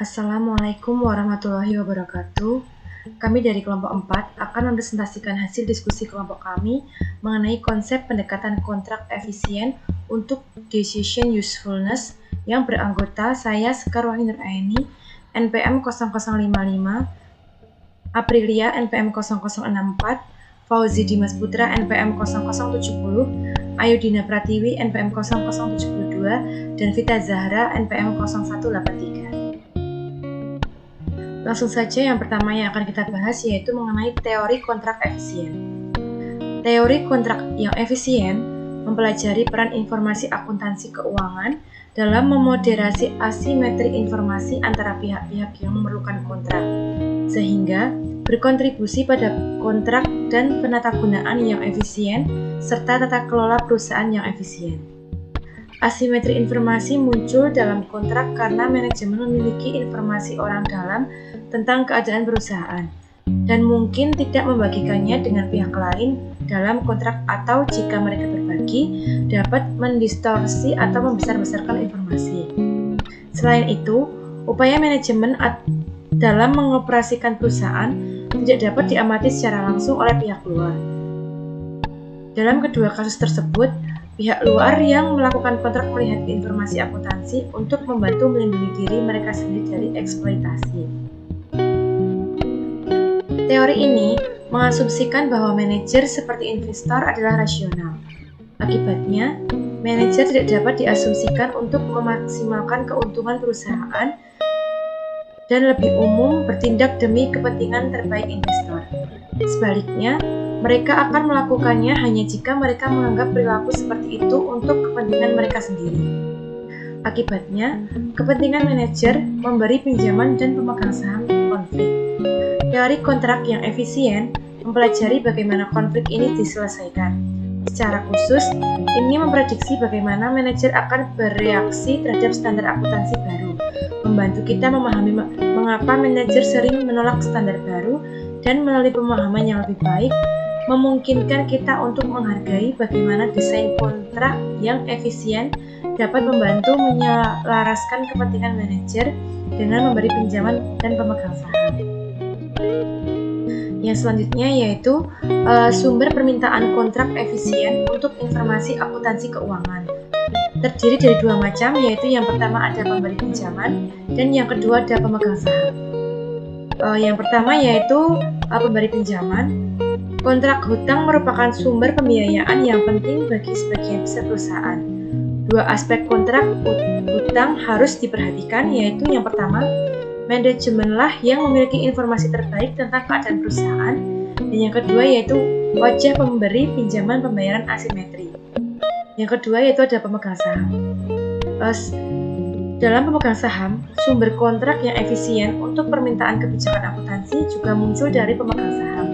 Assalamualaikum warahmatullahi wabarakatuh. Kami dari kelompok 4 akan mempresentasikan hasil diskusi kelompok kami mengenai konsep pendekatan kontrak efisien untuk decision usefulness yang beranggota saya Sekar Wahyu Nuraini, NPM 0055, Aprilia NPM 0064, Fauzi Dimas Putra NPM 0070, Ayudina Pratiwi NPM 0072, dan Vita Zahra NPM 0183. Langsung saja yang pertama yang akan kita bahas yaitu mengenai teori kontrak efisien. Teori kontrak yang efisien mempelajari peran informasi akuntansi keuangan dalam memoderasi asimetri informasi antara pihak-pihak yang memerlukan kontrak, sehingga berkontribusi pada kontrak dan penatagunaan yang efisien serta tata kelola perusahaan yang efisien. Asimetri informasi muncul dalam kontrak karena manajemen memiliki informasi orang dalam tentang keadaan perusahaan dan mungkin tidak membagikannya dengan pihak lain dalam kontrak, atau jika mereka berbagi dapat mendistorsi atau membesar-besarkan informasi. Selain itu, upaya manajemen dalam mengoperasikan perusahaan tidak dapat diamati secara langsung oleh pihak luar. Dalam kedua kasus tersebut, pihak luar yang melakukan kontrak melihat informasi akuntansi untuk membantu melindungi diri mereka sendiri dari eksploitasi. Teori ini mengasumsikan bahwa manajer seperti investor adalah rasional. Akibatnya, manajer tidak dapat diasumsikan untuk memaksimalkan keuntungan perusahaan dan lebih umum bertindak demi kepentingan terbaik investor. Sebaliknya, mereka akan melakukannya hanya jika mereka menganggap perilaku seperti itu untuk kepentingan mereka sendiri. Akibatnya, kepentingan manajer memberi pinjaman dan pemegang saham konflik. Teori kontrak yang efisien mempelajari bagaimana konflik ini diselesaikan. Secara khusus, ini memprediksi bagaimana manajer akan bereaksi terhadap standar akuntansi baru, membantu kita memahami mengapa manajer sering menolak standar baru, dan melalui pemahaman yang lebih baik, memungkinkan kita untuk menghargai bagaimana desain kontrak yang efisien dapat membantu menyelaraskan kepentingan manajer dengan memberi pinjaman dan pemegang saham. Yang selanjutnya yaitu sumber permintaan kontrak efisien untuk informasi akuntansi keuangan. Terdiri dari dua macam, yaitu yang pertama ada pemberi pinjaman dan yang kedua ada pemegang saham. Yang pertama yaitu pemberi pinjaman. Kontrak hutang merupakan sumber pembiayaan yang penting bagi sebagian besar perusahaan. Dua aspek kontrak hutang harus diperhatikan, yaitu yang pertama, manajemenlah yang memiliki informasi terbaik tentang keadaan perusahaan, dan yang kedua yaitu wajah pemberi pinjaman pembayaran asimetri. Yang kedua yaitu ada pemegang saham. Dalam pemegang saham, sumber kontrak yang efisien untuk permintaan kebijakan akuntansi juga muncul dari pemegang saham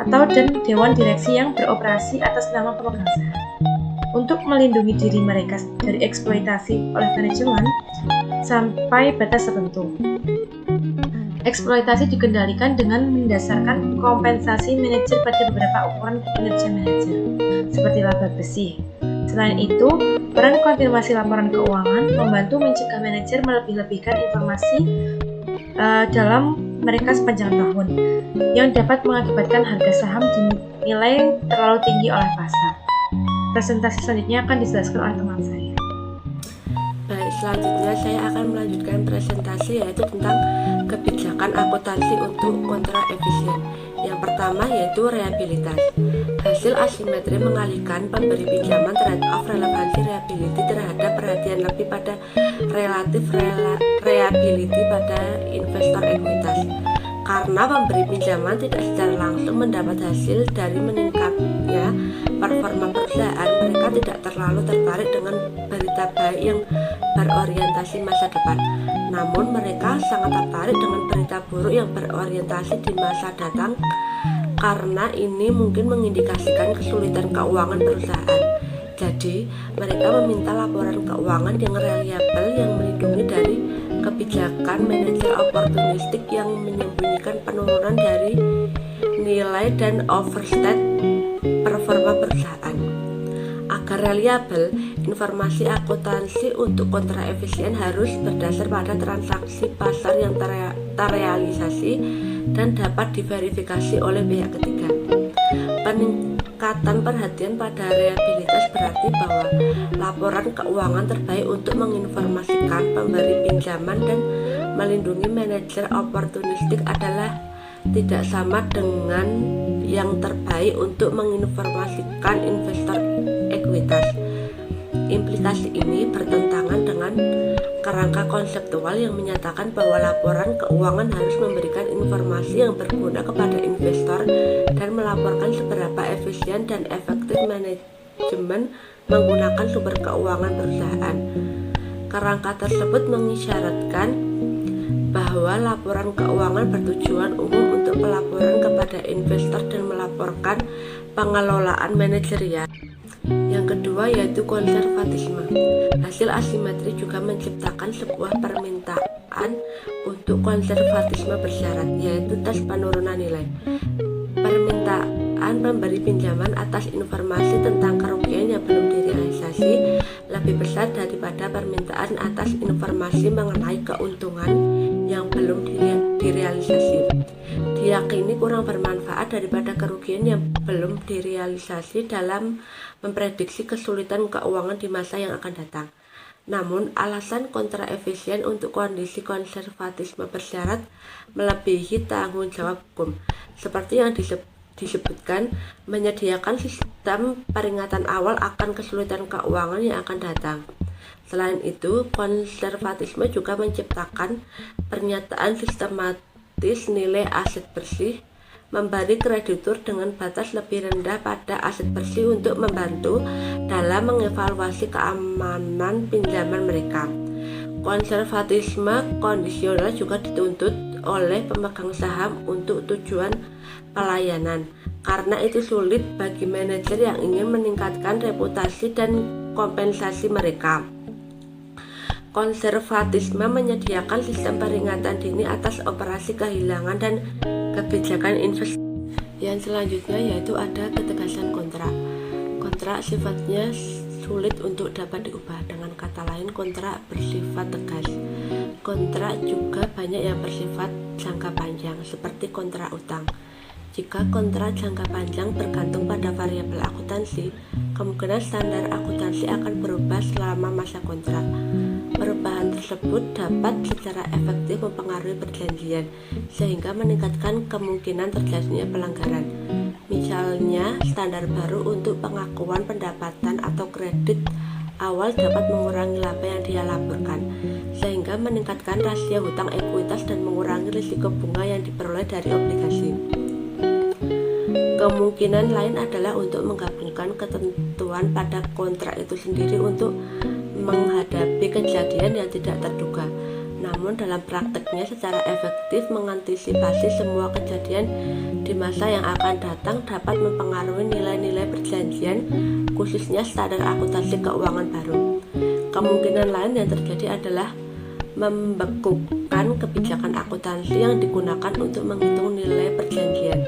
atau dewan direksi yang beroperasi atas nama pemegang saham. Untuk melindungi diri mereka dari eksploitasi oleh manajemen sampai batas tertentu. Eksploitasi dikendalikan dengan mendasarkan kompensasi manajer pada beberapa ukuran kinerja manajer, seperti laba bersih. Selain itu, peran konfirmasi laporan keuangan membantu mencegah manajer melebih-lebihkan informasi dalam mereka sepanjang tahun, yang dapat mengakibatkan harga saham dinilai terlalu tinggi oleh pasar. Presentasi selanjutnya akan dijelaskan oleh teman saya. Baik, selanjutnya saya akan melanjutkan presentasi yaitu tentang kebijakan akuntansi untuk kontrak efisien. Yang pertama yaitu reliabilitas. Hasil asimetri mengalihkan pemberi pinjaman terhadap relevansi reliability terhadap perhatian lebih pada relatif reliability pada investor ekuitas. Karena pemberi pinjaman tidak secara langsung mendapat hasil dari meningkatnya performa perusahaan, mereka tidak terlalu tertarik dengan berita baik yang berorientasi masa depan. Namun mereka sangat tertarik dengan berita buruk yang berorientasi di masa datang, karena ini mungkin mengindikasikan kesulitan keuangan perusahaan. Jadi, mereka meminta laporan keuangan yang reliabel yang melindungi dari kebijakan manajer oportunistik yang menyembunyikan penurunan dari nilai dan overstate performa perusahaan. Agar reliabel, Informasi akuntansi untuk kontrak efisien harus berdasar pada transaksi pasar yang terrealisasi dan dapat diverifikasi oleh pihak ketiga. Peningkatan perhatian pada reliabilitas berarti bahwa laporan keuangan terbaik untuk menginformasikan pemberi pinjaman dan melindungi manajer oportunistik adalah tidak sama dengan yang terbaik untuk menginformasikan investor ekuitas. Implikasi ini bertentangan dengan kerangka konseptual yang menyatakan bahwa laporan keuangan harus memberikan informasi yang berguna kepada investor dan melaporkan seberapa efisien dan efektif manajemen menggunakan sumber keuangan perusahaan. Kerangka tersebut mengisyaratkan bahwa laporan keuangan bertujuan umum untuk pelaporan kepada investor dan melaporkan pengelolaan manajerial. Yang kedua yaitu konservatisme. Hasil asimetri juga menciptakan sebuah permintaan untuk konservatisme bersyarat, yaitu tes penurunan nilai. Permintaan pemberi pinjaman atas informasi tentang kerugian yang belum direalisasi lebih besar daripada permintaan atas informasi mengenai keuntungan yang belum direalisasi. Diyakini kurang bermanfaat daripada kerugian yang belum direalisasi dalam memprediksi kesulitan keuangan di masa yang akan datang. Namun, alasan kontra efisien untuk kondisi konservatisme bersyarat melebihi tanggung jawab hukum, seperti yang disebutkan, menyediakan sistem peringatan awal akan kesulitan keuangan yang akan datang. Selain itu, konservatisme juga menciptakan pernyataan sistematis nilai aset bersih, memberi kreditur dengan batas lebih rendah pada aset bersih untuk membantu dalam mengevaluasi keamanan pinjaman mereka. Konservatisme kondisional juga dituntut oleh pemegang saham untuk tujuan pelayanan, karena itu sulit bagi manajer yang ingin meningkatkan reputasi dan kompensasi mereka. Konservatisme menyediakan sistem peringatan dini atas operasi kehilangan dan kebijakan investasi. Yang selanjutnya yaitu ada ketegasan kontrak. Kontrak sifatnya sulit untuk dapat diubah. Dengan kata lain, kontrak bersifat tegas. Kontrak juga banyak yang bersifat jangka panjang, seperti kontrak utang. Jika kontrak jangka panjang bergantung pada variabel akuntansi, kemungkinan standar akuntansi akan berubah selama masa kontrak. Perubahan tersebut dapat secara efektif mempengaruhi perjanjian, sehingga meningkatkan kemungkinan terjadinya pelanggaran. Misalnya, standar baru untuk pengakuan pendapatan atau kredit awal dapat mengurangi laba yang dia laporkan, sehingga meningkatkan rasio hutang ekuitas dan mengurangi risiko bunga yang diperoleh dari obligasi. Kemungkinan lain adalah untuk menggabungkan ketentuan pada kontrak itu sendiri untuk menghadapi kejadian yang tidak terduga, namun dalam prakteknya secara efektif mengantisipasi semua kejadian di masa yang akan datang dapat mempengaruhi nilai-nilai perjanjian, khususnya standar akuntansi keuangan baru. Kemungkinan lain yang terjadi adalah membekukan kebijakan akuntansi yang digunakan untuk menghitung nilai perjanjian.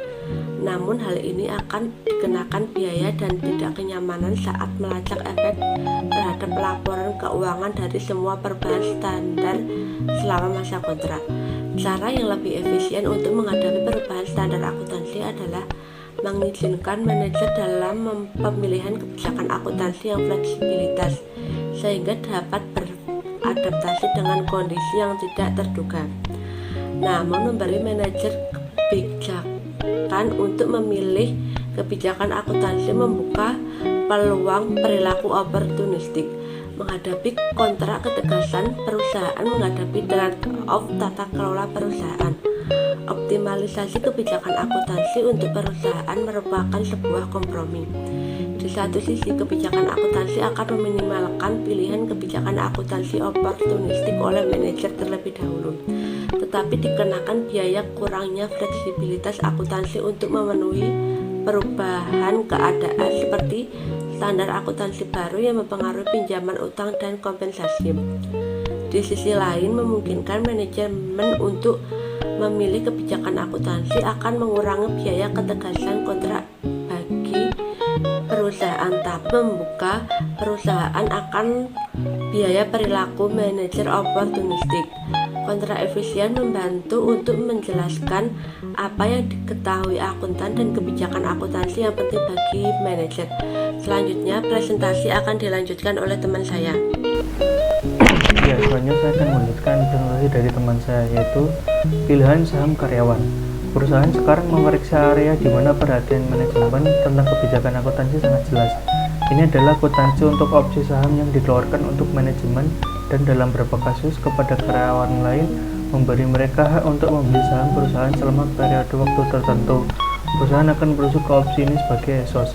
Namun hal ini akan dikenakan biaya dan tidak kenyamanan saat melacak efek terhadap laporan keuangan dari semua perubahan standar selama masa kontrak. Cara yang lebih efisien untuk menghadapi perubahan standar akuntansi adalah mengizinkan manajer dalam pemilihan kebijakan akuntansi yang fleksibilitas, sehingga dapat beradaptasi dengan kondisi yang tidak terduga. Namun memberi manajer kebijakan untuk memilih kebijakan akuntansi membuka peluang perilaku oportunistik. Menghadapi kontrak ketegasan, perusahaan menghadapi trade-off tata kelola perusahaan. Optimalisasi kebijakan akuntansi untuk perusahaan merupakan sebuah kompromi. Di satu sisi, kebijakan akuntansi akan meminimalkan pilihan kebijakan akuntansi oportunistik oleh manajer terlebih dahulu, tetapi dikenakan biaya kurangnya fleksibilitas akuntansi untuk memenuhi perubahan keadaan seperti standar akuntansi baru yang mempengaruhi pinjaman utang dan kompensasi. Di sisi lain, memungkinkan manajemen untuk memilih kebijakan akuntansi akan mengurangi biaya ketegasan kontrak bagi perusahaan tetapi membuka perusahaan akan biaya perilaku manajer oportunistik. Kontrak efisien membantu untuk menjelaskan apa yang diketahui akuntan dan kebijakan akuntansi yang penting bagi manajer. Selanjutnya, presentasi akan dilanjutkan oleh teman saya. Ya, selanjutnya saya akan melanjutkan presentasi dari teman saya, yaitu pilihan saham karyawan. Perusahaan sekarang memeriksa area di mana perhatian manajemen tentang kebijakan akuntansi sangat jelas. Ini adalah akuntansi untuk opsi saham yang dikeluarkan untuk manajemen dan dalam beberapa kasus kepada karyawan lain memberi mereka hak untuk membeli saham perusahaan selama periode waktu tertentu. Perusahaan akan merujuk ke opsi ini sebagai ESOS.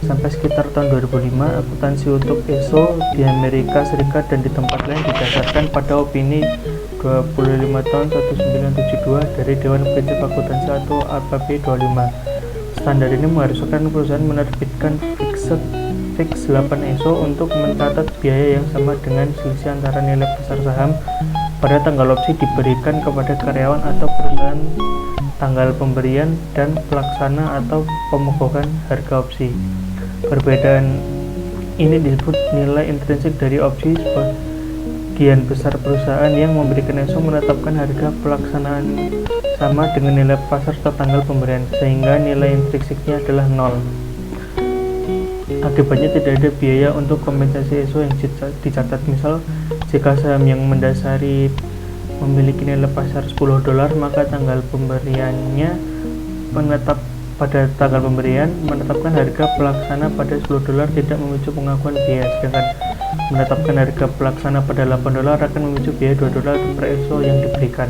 Sampai sekitar tahun 2005, akuntansi untuk ESO di Amerika Serikat dan di tempat lain didasarkan pada opini 25 tahun 1972 dari Dewan Prinsip Akuntansi atau APP 25. Standar ini mengharuskan perusahaan menerbitkan fix 8 ESO untuk mencatat biaya yang sama dengan selisih antara nilai pasar saham pada tanggal opsi diberikan kepada karyawan atau perusahaan, tanggal pemberian dan pelaksana atau pemogokan harga opsi. Perbedaan ini disebut nilai intrinsik dari opsi. Sebagian besar perusahaan yang memberikan ESO menetapkan harga pelaksanaan sama dengan nilai pasar atau tanggal pemberian, sehingga nilai intrinsiknya adalah 0. Akibatnya tidak ada biaya untuk kompensasi ESO yang dicatat. Misal, jika saham yang mendasari memiliki nilai pasar $10, maka tanggal pemberiannya pada tanggal pemberian menetapkan harga pelaksana pada $10 tidak memicu pengakuan biaya, sedangkan menetapkan harga pelaksana pada $8 akan memicu biaya $2 per ESO yang diberikan.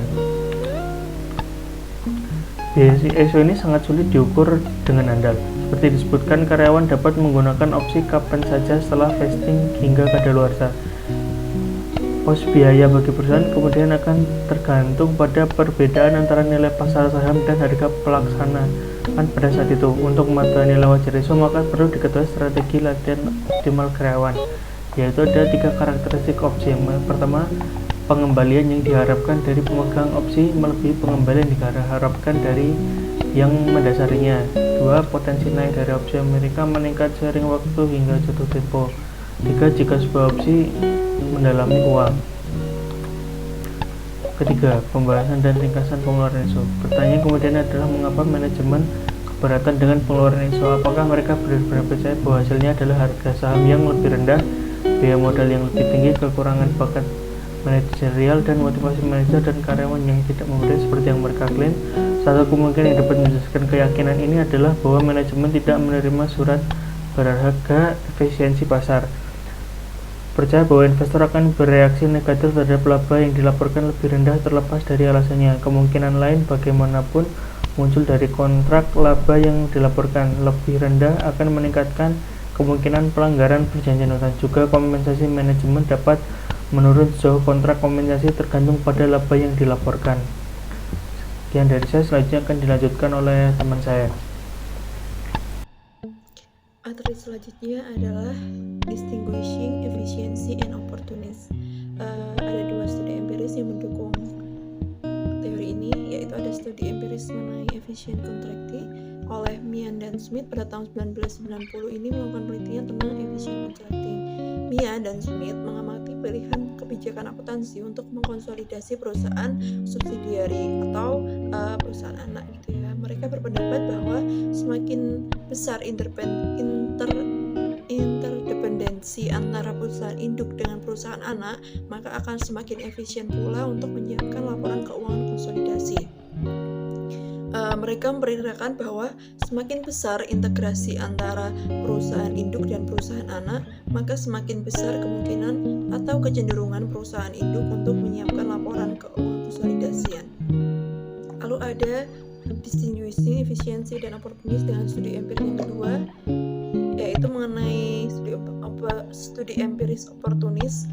Biaya ESO ini sangat sulit diukur dengan andal. Seperti disebutkan, karyawan dapat menggunakan opsi kapan saja setelah vesting hingga kadaluarsa. Pos biaya bagi perusahaan kemudian akan tergantung pada perbedaan antara nilai pasar saham dan harga pelaksanaan pada saat itu. Untuk mematuhi nilai wajar ESO, maka perlu diketahui strategi latihan optimal karyawan, yaitu ada 3 karakteristik opsi. Yang pertama, pengembalian yang diharapkan dari pemegang opsi melebihi pengembalian yang diharapkan dari yang mendasarinya. 2. Potensi naik dari opsi Amerika meningkat seiring waktu hingga jatuh tempo. 3. Jika sebuah opsi mendalami uang. Ketiga, pembahasan dan ringkasan pengeluaran ESO. Pertanyaan kemudian adalah mengapa manajemen keberatan dengan pengeluaran ESO? Apakah mereka benar-benar percaya bahwa hasilnya adalah harga saham yang lebih rendah, biaya modal yang lebih tinggi, kekurangan bakat manajerial, dan motivasi manajer dan karyawan yang tidak memadai seperti yang mereka klaim? Satu kemungkinan yang dapat menjelaskan keyakinan ini adalah bahwa manajemen tidak menerima surat berharga efisiensi pasar. Percaya bahwa investor akan bereaksi negatif terhadap laba yang dilaporkan lebih rendah terlepas dari alasannya. Kemungkinan lain bagaimanapun muncul dari kontrak laba yang dilaporkan lebih rendah akan meningkatkan kemungkinan pelanggaran perjanjian utang. Juga kompensasi manajemen dapat menurun sejauh kontrak kompensasi tergantung pada laba yang dilaporkan. Sekian dari saya, selanjutnya akan dilanjutkan oleh teman saya. Materi selanjutnya adalah distinguishing efficiency and opportunism. Ada 2 studi empiris yang mendukung teori ini, yaitu ada studi empiris mengenai efficient contracting oleh Mian dan Smith pada tahun 1990. Ini melakukan penelitian tentang efficient contracting. Mian dan Smith mengamati pilihan kebijakan akuntansi untuk mengkonsolidasi perusahaan subsidiari atau perusahaan anak gitu ya. Mereka berpendapat bahwa semakin besar interdependensi antara perusahaan induk dengan perusahaan anak, maka akan semakin efisien pula untuk menyiapkan laporan keuangan konsolidasi. Mereka memperkirakan bahwa semakin besar integrasi antara perusahaan induk dan perusahaan anak, maka semakin besar kemungkinan atau kecenderungan perusahaan induk untuk menyiapkan laporan keuangan konsolidasian. Lalu ada distinguishing efficiency dan opportunism dengan studi empiris yang kedua, yaitu mengenai studi empiris opportunism.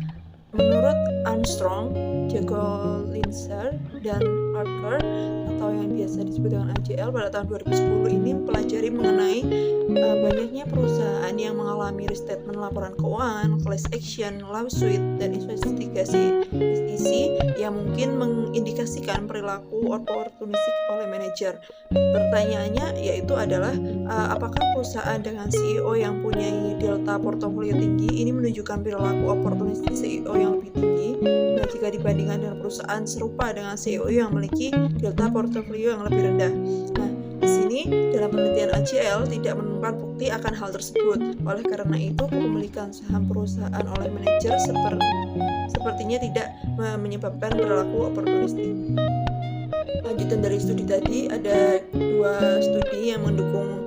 Menurut Armstrong, Jagolinzer, dan Parker atau atau yang biasa disebut dengan AJL pada tahun 2010 ini mempelajari mengenai banyaknya perusahaan yang mengalami restatement laporan keuangan, class action, lawsuit, dan investigasi SEC yang mungkin mengindikasikan perilaku oportunistik oleh manajer. Pertanyaannya yaitu adalah apakah perusahaan dengan CEO yang punya delta portofolio tinggi ini menunjukkan perilaku oportunistik CEO yang lebih tinggi jika dibandingkan dengan perusahaan serupa dengan CEO yang memiliki delta portofolio yang lebih rendah. Nah, di sini dalam penelitian AJL tidak menemukan bukti akan hal tersebut. Oleh karena itu, kepemilikan saham perusahaan oleh manajer sepertinya tidak menyebabkan perilaku oportunistik. Lanjutan dari studi tadi, ada 2 studi yang mendukung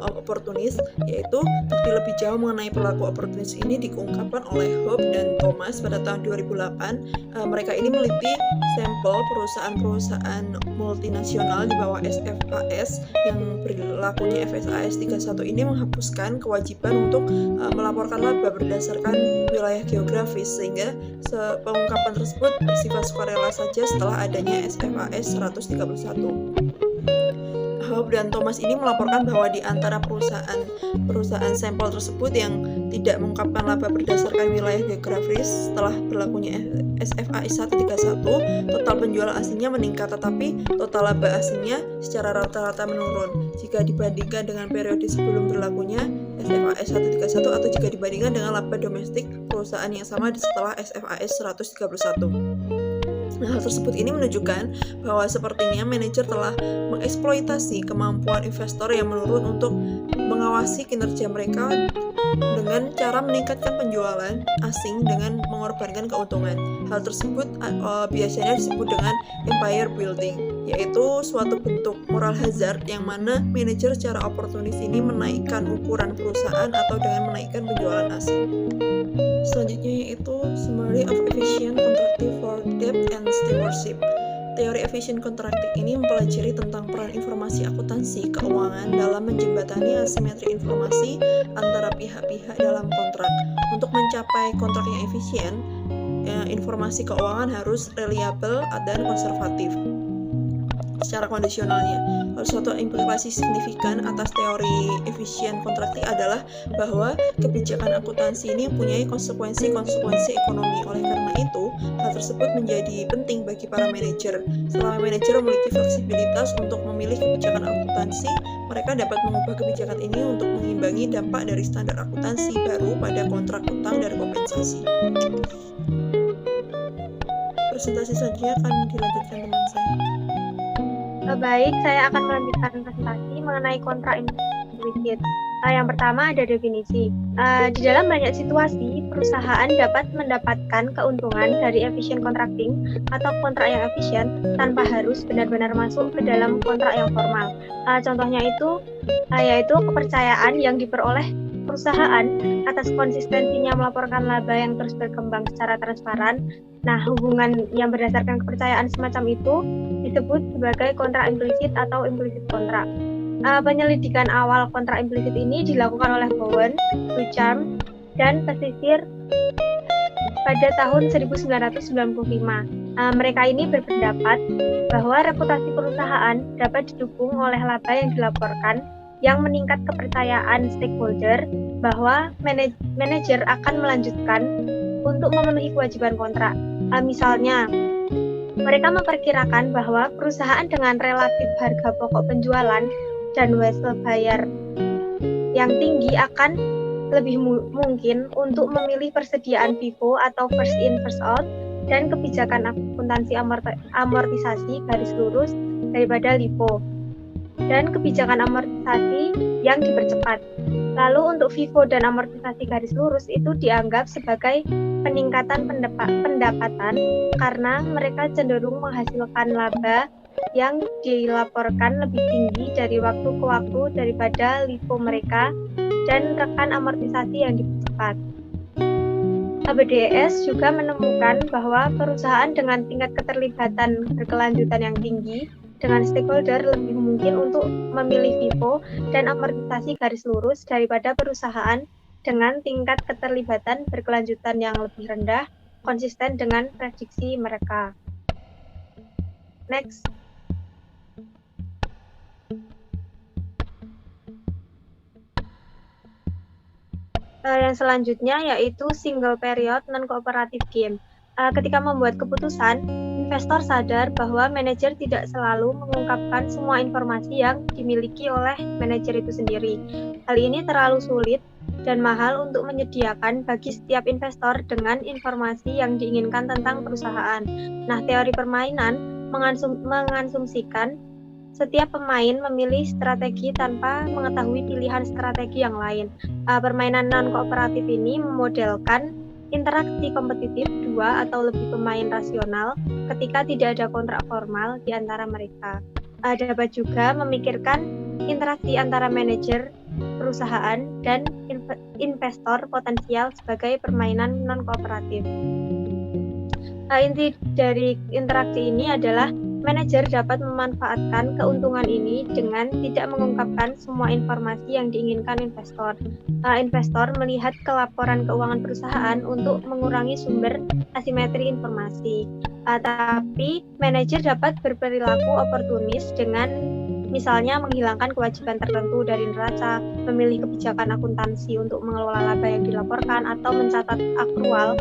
oportunis, yaitu bukti lebih jauh mengenai perilaku oportunis ini diungkapkan oleh Hope dan Thomas pada tahun 2008. Mereka ini meneliti sampel perusahaan-perusahaan multinasional di bawah SFAS yang berlakunya FSAS 31 ini menghapuskan kewajiban untuk melaporkan laba berdasarkan wilayah geografis, sehingga pengungkapan tersebut bersifat sukarela saja setelah adanya SFAS 131. Hope dan Thomas ini melaporkan bahwa di antara perusahaan sampel tersebut yang tidak mengungkapkan laba berdasarkan wilayah geografis setelah berlakunya SFAS 131, total penjualan aslinya meningkat, tetapi total laba aslinya secara rata-rata menurun jika dibandingkan dengan periode sebelum berlakunya SFAS 131 atau jika dibandingkan dengan laba domestik perusahaan yang sama setelah SFAS 131. Nah, hal tersebut ini menunjukkan bahwa sepertinya manajer telah mengeksploitasi kemampuan investor yang menurun untuk mengawasi kinerja mereka dengan cara meningkatkan penjualan asing dengan mengorbankan keuntungan. Hal tersebut biasanya disebut dengan empire building, yaitu suatu bentuk moral hazard yang mana manajer secara oportunis ini menaikkan ukuran perusahaan atau dengan menaikkan penjualan asing. Selanjutnya yaitu Summary of Efficient Contracting for Debt and Stewardship. Teori efficient contracting ini mempelajari tentang peran informasi akuntansi keuangan dalam menjembatani asimetri informasi antara pihak-pihak dalam kontrak. Untuk mencapai kontrak yang efisien, informasi keuangan harus reliable dan konservatif. Secara kondisionalnya, suatu implikasi signifikan atas teori efisien contracting adalah bahwa kebijakan akuntansi ini mempunyai konsekuensi ekonomi. Oleh karena itu, hal tersebut menjadi penting bagi para manajer. Selama manajer memiliki fleksibilitas untuk memilih kebijakan akuntansi, mereka dapat mengubah kebijakan ini untuk mengimbangi dampak dari standar akuntansi baru pada kontrak utang dan kompensasi. Presentasi selanjutnya akan dilanjutkan teman saya. Baik, saya akan melanjutkan presentasi mengenai kontrak implisit. Yang pertama ada definisi. Di dalam banyak situasi, perusahaan dapat mendapatkan keuntungan dari efficient contracting atau kontrak yang efisien tanpa harus benar-benar masuk ke dalam kontrak yang formal. Contohnya itu yaitu kepercayaan yang diperoleh perusahaan atas konsistensinya melaporkan laba yang terus berkembang secara transparan. Nah, hubungan yang berdasarkan kepercayaan semacam itu disebut sebagai kontrak implisit atau implisit kontrak. Penyelidikan awal kontrak implisit ini dilakukan oleh Bowen, Ducharme, dan Pesisir pada tahun 1995. Mereka ini berpendapat bahwa reputasi perusahaan dapat didukung oleh laba yang dilaporkan yang meningkat kepercayaan stakeholder bahwa manajer akan melanjutkan untuk memenuhi kewajiban kontrak. Misalnya, mereka memperkirakan bahwa perusahaan dengan relatif harga pokok penjualan dan wesel bayar yang tinggi akan lebih mungkin untuk memilih persediaan FIFO atau first in first out dan kebijakan akuntansi amortisasi garis lurus daripada LIFO dan kebijakan amortisasi yang dipercepat. Lalu untuk FIFO dan amortisasi garis lurus itu dianggap sebagai peningkatan pendapatan karena mereka cenderung menghasilkan laba yang dilaporkan lebih tinggi dari waktu ke waktu daripada LIFO mereka dan rekan amortisasi yang dipercepat. ABDS juga menemukan bahwa perusahaan dengan tingkat keterlibatan berkelanjutan yang tinggi dengan stakeholder lebih mungkin untuk memilih FIFO dan amortisasi garis lurus daripada perusahaan dengan tingkat keterlibatan berkelanjutan yang lebih rendah, konsisten dengan prediksi mereka. Next. Yang selanjutnya yaitu single period non-cooperative game. Ketika membuat keputusan, investor sadar bahwa manajer tidak selalu mengungkapkan semua informasi yang dimiliki oleh manajer itu sendiri. Hal ini terlalu sulit dan mahal untuk menyediakan bagi setiap investor dengan informasi yang diinginkan tentang perusahaan. Nah, teori permainan mengasumsikan setiap pemain memilih strategi tanpa mengetahui pilihan strategi yang lain. Permainan non-kooperatif ini memodelkan interaksi kompetitif dua atau lebih pemain rasional ketika tidak ada kontrak formal di antara mereka. Dapat juga memikirkan interaksi antara manajer perusahaan dan investor potensial sebagai permainan non-kooperatif. Inti dari interaksi ini adalah manajer dapat memanfaatkan keuntungan ini dengan tidak mengungkapkan semua informasi yang diinginkan investor. Investor melihat ke laporan keuangan perusahaan untuk mengurangi sumber asimetri informasi. Tapi manajer dapat berperilaku oportunis dengan misalnya menghilangkan kewajiban tertentu dari neraca, memilih kebijakan akuntansi untuk mengelola laba yang dilaporkan, atau mencatat akrual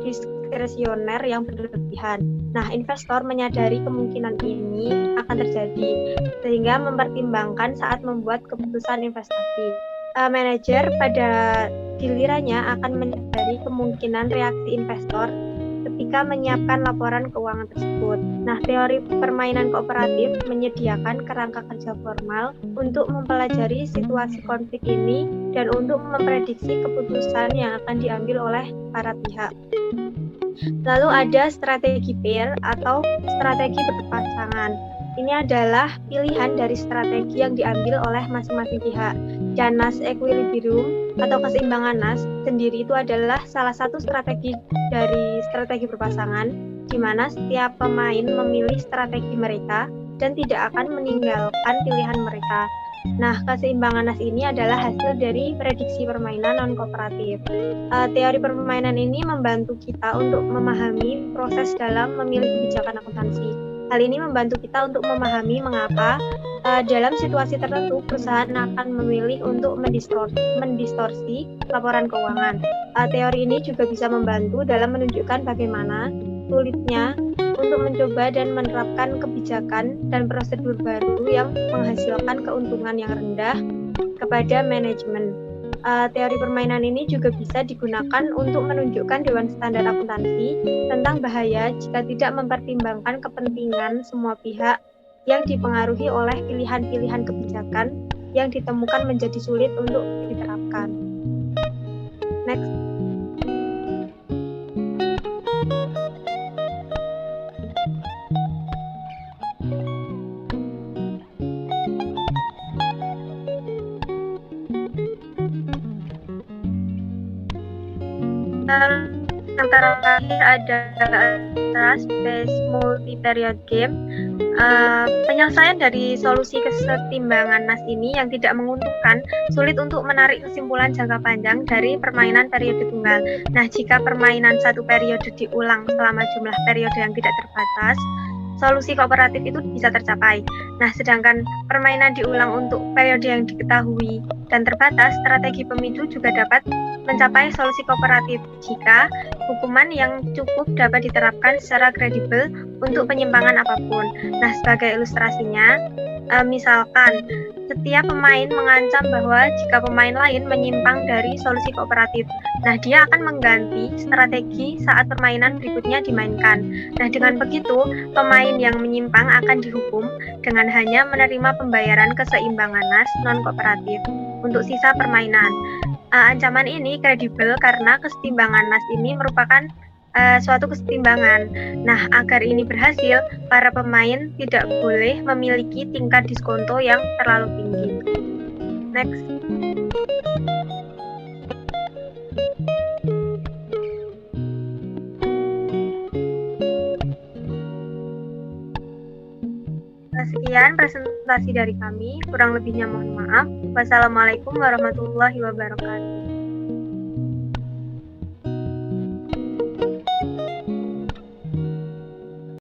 diskresioner yang berlebihan. Nah, investor menyadari kemungkinan ini akan terjadi, sehingga mempertimbangkan saat membuat keputusan investasi. Manajer pada gilirannya akan menyadari kemungkinan reaksi investor ketika menyiapkan laporan keuangan tersebut. Nah, teori permainan kooperatif menyediakan kerangka kerja formal untuk mempelajari situasi konflik ini dan untuk memprediksi keputusan yang akan diambil oleh para pihak. Lalu ada strategi pair atau strategi berpasangan. Ini adalah pilihan dari strategi yang diambil oleh masing-masing pihak. Dan Nash equilibrium atau keseimbangan Nash sendiri itu adalah salah satu strategi dari strategi berpasangan, di mana setiap pemain memilih strategi mereka dan tidak akan meninggalkan pilihan mereka. Nah, keseimbangan Nash ini adalah hasil dari prediksi permainan non-kooperatif. Teori permainan ini membantu kita untuk memahami proses dalam memilih kebijakan akuntansi. Hal ini membantu kita untuk memahami mengapa dalam situasi tertentu perusahaan akan memilih untuk mendistorsi laporan keuangan. Teori ini juga bisa membantu dalam menunjukkan bagaimana sulitnya untuk mencoba dan menerapkan kebijakan dan prosedur baru yang menghasilkan keuntungan yang rendah kepada manajemen. Teori permainan ini juga bisa digunakan untuk menunjukkan Dewan Standar Akuntansi tentang bahaya jika tidak mempertimbangkan kepentingan semua pihak yang dipengaruhi oleh pilihan-pilihan kebijakan yang ditemukan menjadi sulit untuk diterapkan. Next. Yang terakhir ada trust-based multi-period game. Penyelesaian dari solusi kesetimbangan Nash ini yang tidak menguntungkan sulit untuk menarik kesimpulan jangka panjang dari permainan periode tunggal. Nah, jika permainan satu periode diulang selama jumlah periode yang tidak terbatas, solusi kooperatif itu bisa tercapai. Nah, sedangkan permainan diulang untuk periode yang diketahui dan terbatas, strategi pemicu juga dapat mencapai solusi kooperatif jika hukuman yang cukup dapat diterapkan secara kredibel untuk penyimpangan apapun. Nah, sebagai ilustrasinya, misalkan setiap pemain mengancam bahwa jika pemain lain menyimpang dari solusi kooperatif, nah dia akan mengganti strategi saat permainan berikutnya dimainkan. Nah, dengan begitu, pemain yang menyimpang akan dihukum dengan hanya menerima pembayaran keseimbangan Nash non-kooperatif untuk sisa permainan. Ancaman ini kredibel karena kesetimbangan Nash ini merupakan suatu kesetimbangan. Nah, agar ini berhasil, para pemain tidak boleh memiliki tingkat diskonto yang terlalu tinggi. Next. Sekian presentasi dari kami, kurang lebihnya mohon maaf. Wassalamualaikum warahmatullahi wabarakatuh.